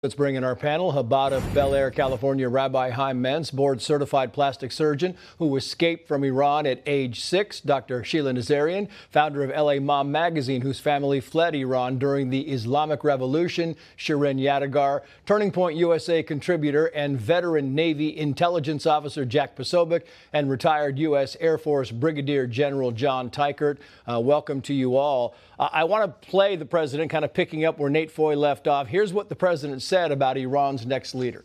Let's bring in our panel. Out of Bel Air, California, Rabbi Chaim Mentz, board-certified plastic surgeon who escaped from Iran at age 6. Dr. Sheila Nazarian, founder of LA Mom magazine, whose family fled Iran during the Islamic Revolution. 𝐼RENE YADEGAR, Turning Point USA contributor and veteran Navy intelligence officer Jack Posobiec, and retired U.S. Air Force Brigadier General John Teichert. Welcome to you all. I want to play the president, kind of picking up where Nate Foy left off. Here's what the president said about Iran's next leader.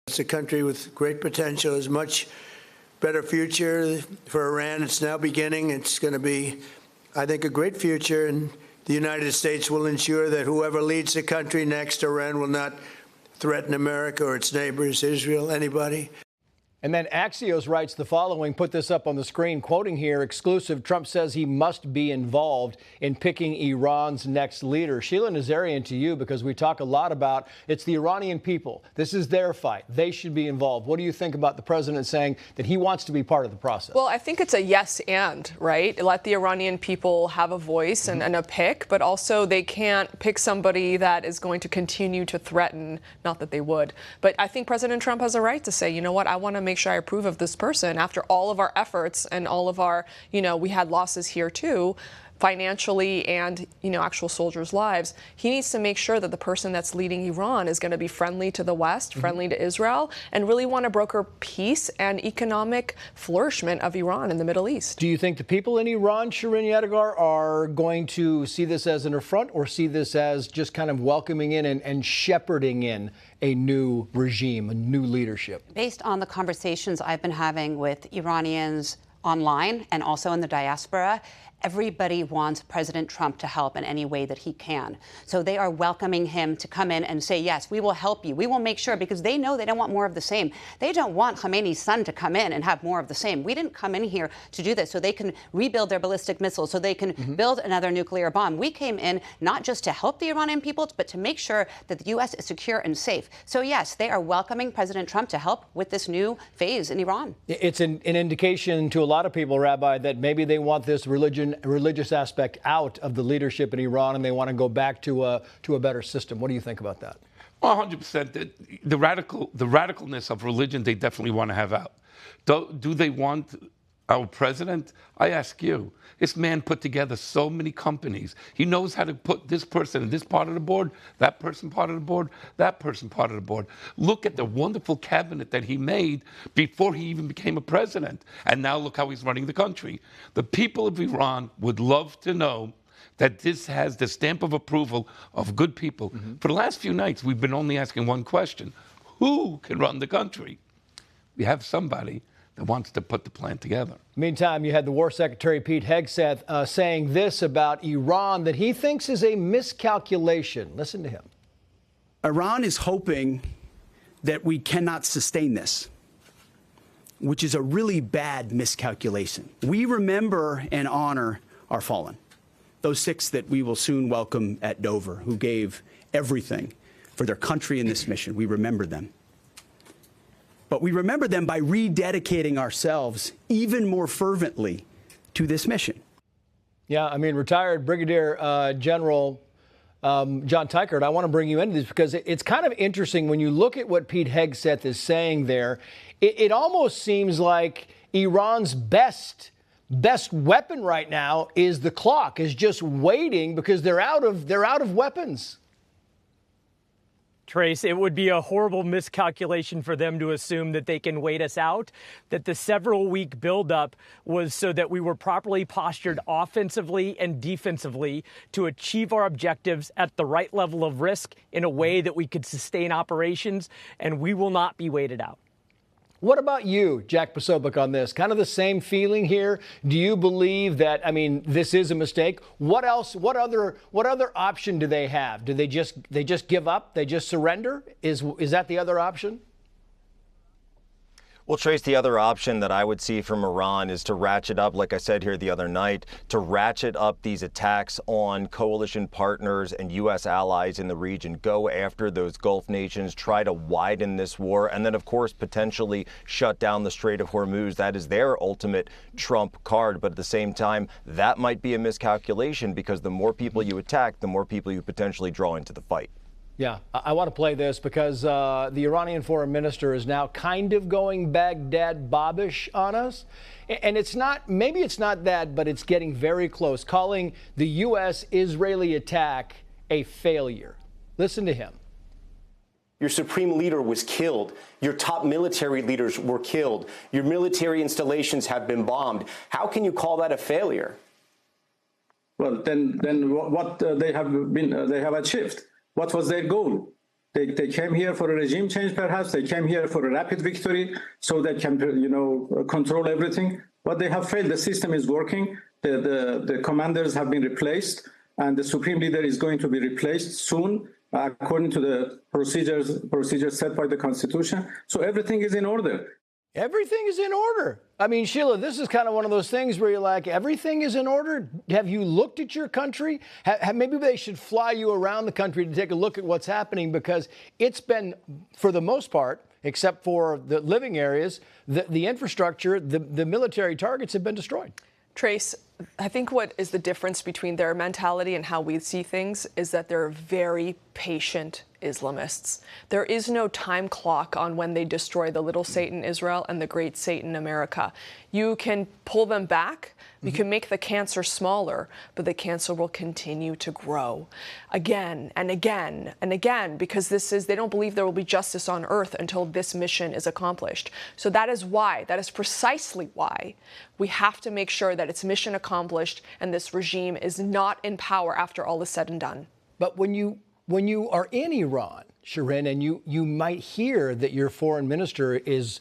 It's a country with great potential. There's much better future for Iran. It's now beginning. It's going to be, I think, a great future. And the United States will ensure that whoever leads the country next, Iran will not threaten America or its neighbors, Israel, anybody. And then Axios writes the following, put this up on the screen, quoting here, exclusive, Trump says he must be involved in picking Iran's next leader. Sheila Nazarian, to you, because we talk a lot about it's the Iranian people. This is their fight. They should be involved. What do you think about the president saying that he wants to be part of the process? Well, I think it's a yes and, right? Let the Iranian people have a voice and a pick, but also they can't pick somebody that is going to continue to threaten, not that they would. But I think President Trump has a right to say, you know what, I want to make sure I approve of this person after all of our efforts and all of our, we had losses here too, financially and, actual soldiers' lives. He needs to make sure that the person that's leading Iran is going to be friendly to the West, friendly to Israel, and really want to broker peace and economic flourishment of Iran in the Middle East. Do you think the people in Iran, 𝐼RENE YADEGAR, are going to see this as an affront or see this as just kind of welcoming in and shepherding in a new regime, a new leadership? Based on the conversations I've been having with Iranians online and also in the diaspora, everybody wants President Trump to help in any way that he can. So they are welcoming him to come in and say, yes, we will help you. We will make sure, because they know they don't want more of the same. They don't want Khamenei's son to come in and have more of the same. We didn't come in here to do this so they can rebuild their ballistic missiles, so they can build another nuclear bomb. We came in not just to help the Iranian people, but to make sure that the U.S. is secure and safe. So yes, they are welcoming President Trump to help with this new phase in Iran. It's an indication to a lot of people, Rabbi, that maybe they want this religious aspect out of the leadership in Iran, and they want to go back to a better system. What do you think about that? 100%. The radicalness of religion, they definitely want to have out. Do they want our president? I ask you. This man put together so many companies. He knows how to put this person in this part of the board, that person part of the board, that person part of the board. Look at the wonderful cabinet that he made before he even became a president. And now look how he's running the country. The people of Iran would love to know that this has the stamp of approval of good people. For the last few nights, we've been only asking one question. Who can run the country? We have somebody that wants to put the plan together. Meantime, you had the War Secretary Pete Hegseth saying this about Iran that he thinks is a miscalculation. Listen to him. Iran is hoping that we cannot sustain this, which is a really bad miscalculation. We remember and honor our fallen, those 6 that we will soon welcome at Dover, who gave everything for their country in this mission. We remember them. But we remember them by rededicating ourselves even more fervently to this mission. Yeah, I mean, retired Brigadier General John Teichert, I want to bring you into this because it's kind of interesting when you look at what Pete Hegseth is saying there. It almost seems like Iran's best weapon right now is the clock, is just waiting because they're out of weapons. Trace, it would be a horrible miscalculation for them to assume that they can wait us out, that the several-week buildup was so that we were properly postured offensively and defensively to achieve our objectives at the right level of risk in a way that we could sustain operations, and we will not be waited out. What about you, Jack Posobiec, on this? Kind of the same feeling here? Do you believe that, I mean, this is a mistake? What else, what other option do they have? Do they just give up? They just surrender? Is that the other option? Well, Trace, the other option that I would see from Iran is to ratchet up, like I said here the other night, to ratchet up these attacks on coalition partners and U.S. allies in the region, go after those Gulf nations, try to widen this war, and then, of course, potentially shut down the Strait of Hormuz. That is their ultimate trump card. But at the same time, that might be a miscalculation because the more people you attack, the more people you potentially draw into the fight. Yeah, I want to play this because the Iranian foreign minister is now kind of going Baghdad Bobish on us. And it's not, maybe it's not that, but it's getting very close, calling the U.S.-Israeli attack a failure. Listen to him. Your supreme leader was killed. Your top military leaders were killed. Your military installations have been bombed. How can you call that a failure? Well, then what they have achieved? What was their goal? They came here for a regime change, perhaps. They came here for a rapid victory so they can, control everything. But they have failed. The system is working. The commanders have been replaced, and the supreme leader is going to be replaced soon, according to the procedures set by the Constitution. So everything is in order. Everything is in order. I mean, Sheila, this is kind of one of those things where you're like, everything is in order. Have you looked at your country? Maybe they should fly you around the country to take a look at what's happening, because it's been, for the most part, except for the living areas, the infrastructure, the military targets have been destroyed. Trace, I think what is the difference between their mentality and how we see things is that they're very patient Islamists. There is no time clock on when they destroy the little Satan Israel and the great Satan America. You can pull them back. You can make the cancer smaller, but the cancer will continue to grow again and again and again, because they don't believe there will be justice on earth until this mission is accomplished. So that is precisely why we have to make sure that it's mission accomplished and this regime is not in power after all is said and done. But when you are in Iran, Shirin, and you might hear that your foreign minister is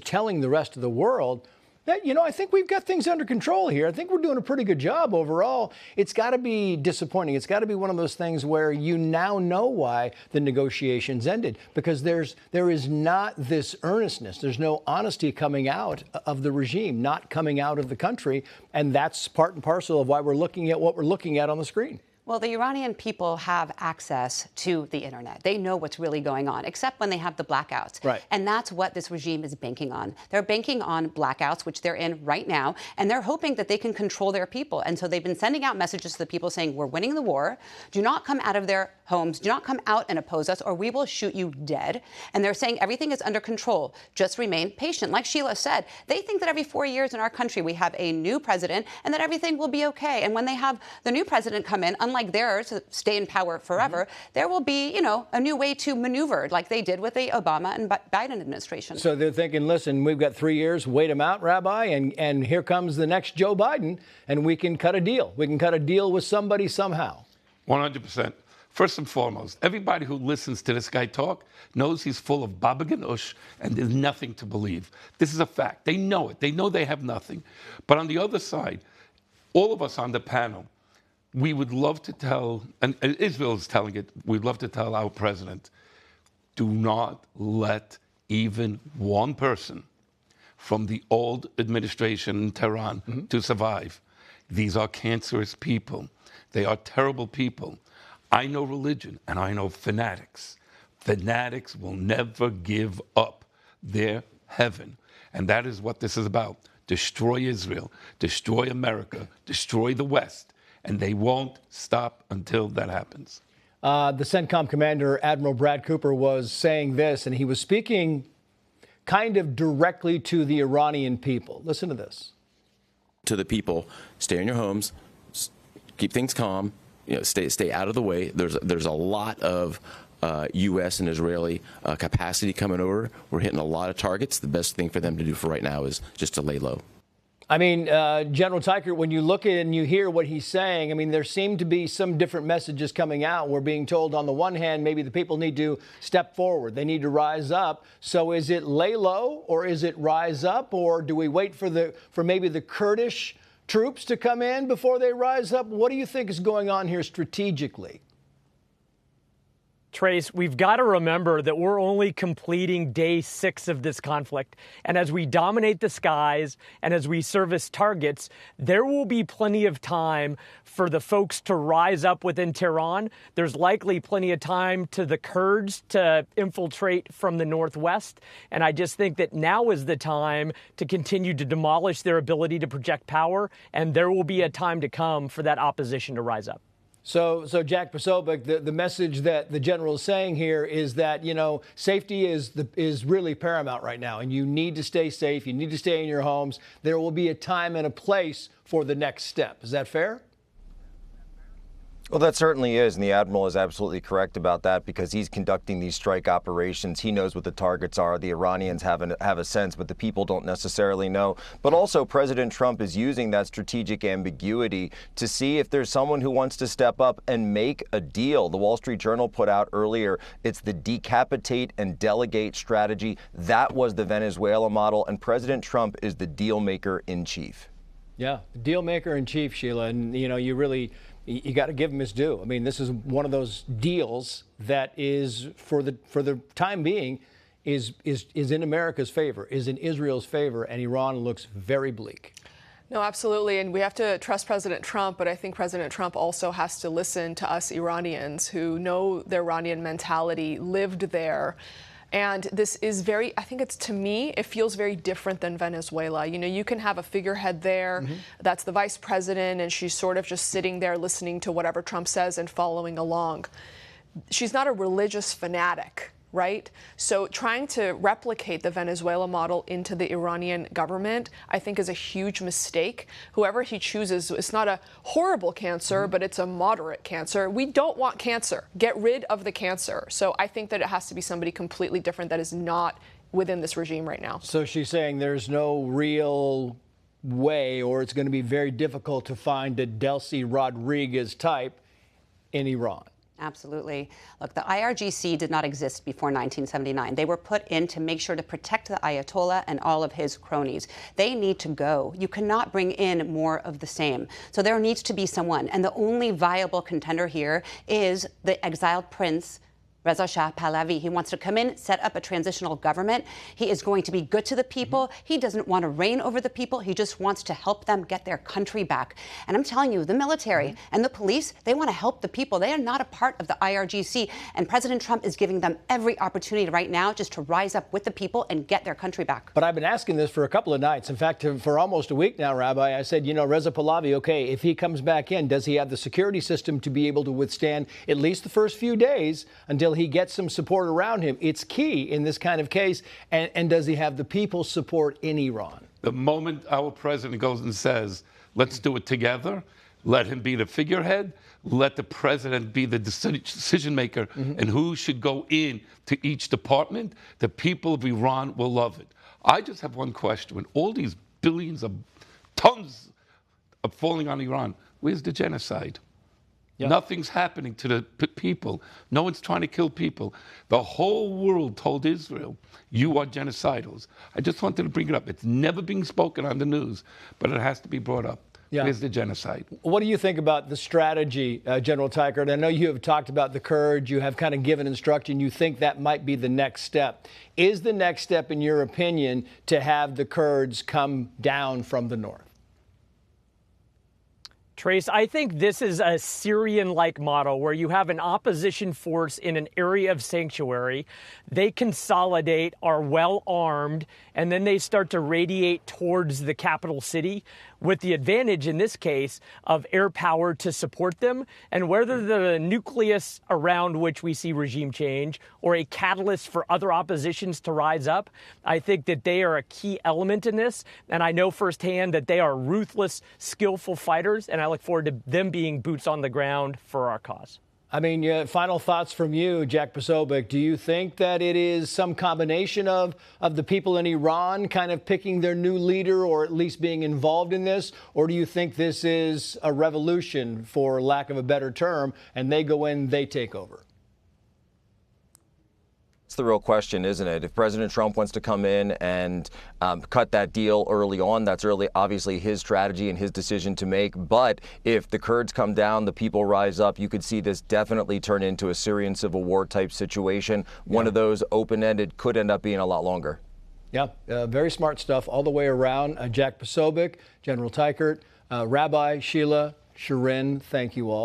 telling the rest of the world that, I think we've got things under control here. I think we're doing a pretty good job overall. It's got to be disappointing. It's got to be one of those things where you now know why the negotiations ended, because there is not this earnestness. There's no honesty coming out of the regime, not coming out of the country. And that's part and parcel of why we're looking at what we're looking at on the screen. Well, the Iranian people have access to the internet. They know what's really going on, except when they have the blackouts. Right. And that's what this regime is banking on. They're banking on blackouts, which they're in right now, and they're hoping that they can control their people. And so they've been sending out messages to the people saying, we're winning the war. Do not come out of their homes. Do not come out and oppose us, or we will shoot you dead. And they're saying everything is under control. Just remain patient. Like Sheila said, they think that every 4 years in our country we have a new president and that everything will be okay. And when they have the new president come in, unlike theirs to stay in power forever, there will be, a new way to maneuver, like they did with the Obama and Biden administration. So they're thinking, listen, we've got 3 years, wait them out, Rabbi, and here comes the next Joe Biden, and we can cut a deal. We can cut a deal with somebody somehow. 100%. First and foremost, everybody who listens to this guy talk knows he's full of baba ganoush and there's nothing to believe. This is a fact. They know it. They know they have nothing. But on the other side, all of us on the panel, we would love to tell, and Israel is telling it, we'd love to tell our president, do not let even one person from the old administration in Tehran to survive. These are cancerous people. They are terrible people. I know religion, and I know fanatics. Fanatics will never give up their heaven. And that is what this is about. Destroy Israel, destroy America, destroy the West. And they won't stop until that happens. The CENTCOM commander, Admiral Brad Cooper, was saying this, and he was speaking kind of directly to the Iranian people. Listen to this. To the people, stay in your homes, keep things calm, stay out of the way. There's a lot of U.S. and Israeli capacity coming over. We're hitting a lot of targets. The best thing for them to do for right now is just to lay low. I mean, General 𝐶𝐽, when you look at it and you hear what he's saying, I mean, there seem to be some different messages coming out. We're being told on the one hand, maybe the people need to step forward. They need to rise up. So is it lay low, or is it rise up, or do we wait for maybe the Kurdish troops to come in before they rise up? What do you think is going on here strategically? Trace, we've got to remember that we're only completing day 6 of this conflict. And as we dominate the skies and as we service targets, there will be plenty of time for the folks to rise up within Tehran. There's likely plenty of time to the Kurds to infiltrate from the northwest. And I just think that now is the time to continue to demolish their ability to project power. And there will be a time to come for that opposition to rise up. So 𝐃𝐨𝐧'𝐭, the message that the general is saying here is that, safety is really paramount right now, and you need to stay safe. You need to stay in your homes. There will be a time and a place for the next step. Is that fair? Well, that certainly is, and the Admiral is absolutely correct about that because he's conducting these strike operations. He knows what the targets are. The Iranians have a sense, but the people don't necessarily know. But also, President Trump is using that strategic ambiguity to see if there's someone who wants to step up and make a deal. The Wall Street Journal put out earlier, it's the decapitate and delegate strategy. That was the Venezuela model, and President Trump is the deal maker in chief. Yeah, the deal maker in chief, Sheila, and you got to give him his due. I mean, this is one of those deals that is, for the time being, is in America's favor, is in Israel's favor, and Iran looks very bleak. No, absolutely. And we have to trust President Trump, but I think President Trump also has to listen to us Iranians who know the Iranian mentality, lived there. And this is I think to me, it feels very different than Venezuela. You can have a figurehead there, that's the vice president, and she's sort of just sitting there listening to whatever Trump says and following along. She's not a religious fanatic, right? So trying to replicate the Venezuela model into the Iranian government, I think, is a huge mistake. Whoever he chooses, it's not a horrible cancer, but it's a moderate cancer. We don't want cancer. Get rid of the cancer. So I think that it has to be somebody completely different that is not within this regime right now. So she's saying there's no real way, or it's going to be very difficult to find a 𝐬𝐮𝐬𝐫𝐞 Rodriguez type in Iran. Absolutely. Look, the IRGC did not exist before 1979. They were put in to make sure to protect the Ayatollah and all of his cronies. They need to go. You cannot bring in more of the same. So there needs to be someone. And the only viable contender here is the exiled prince, 𝐟𝐨 Shah Pahlavi. He wants to come in, set up a transitional government. He is going to be good to the people. He doesn't want to reign over the people. He just wants to help them get their country back. And I'm telling you, the military and the police, they want to help the people. They are not a part of the IRGC. And President Trump is giving them every opportunity right now just to rise up with the people and get their country back. But I've been asking this for a couple of nights. In fact, for almost a week now, Rabbi, I said, 𝐟𝐨 Pahlavi, okay, if he comes back in, does he have the security system to be able to withstand at least the first few days until he gets some support around him? It's key in this kind of case. And does he have the people's support in Iran? The moment our president goes and says, let's do it together, let him be the figurehead, let the president be the decision maker and who should go in to each department, the people of Iran will love it. I just have one question. When all these billions of tons are falling on Iran, where's the genocide? Yep. Nothing's happening to the people. No one's trying to kill people. The whole world told Israel, you are genocidals. I just wanted to bring it up. It's never being spoken on the news, but it has to be brought up. Yeah. Where's the genocide? What do you think about the strategy, General Teichert? I know you have talked about the Kurds. You have kind of given instruction. You think that might be the next step. Is the next step, in your opinion, to have the Kurds come down from the north? Trace, I think this is a Syrian-like model where you have an opposition force in an area of sanctuary. They consolidate, are well-armed, and then they start to radiate towards the capital city with the advantage, in this case, of air power to support them. And whether the nucleus around which we see regime change or a catalyst for other oppositions to rise up, I think that they are a key element in this. And I know firsthand that they are ruthless, skillful fighters, and I look forward to them being boots on the ground for our cause. I mean, final thoughts from you, 𝐃𝐨𝐽. Do you think that it is some combination of the people in Iran kind of picking their new leader or at least being involved in this? Or do you think this is a revolution, for lack of a better term, and they go in, they take over? It's the real question, isn't it? If President Trump wants to come in and cut that deal early on, that's obviously his strategy and his decision to make. But if the Kurds come down, the people rise up, you could see this definitely turn into a Syrian civil war type situation. Yeah. One of those open-ended could end up being a lot longer. Yeah, very smart stuff all the way around. 𝐃𝐨𝐽, General Teichert, Rabbi Sheila Nazarian, thank you all.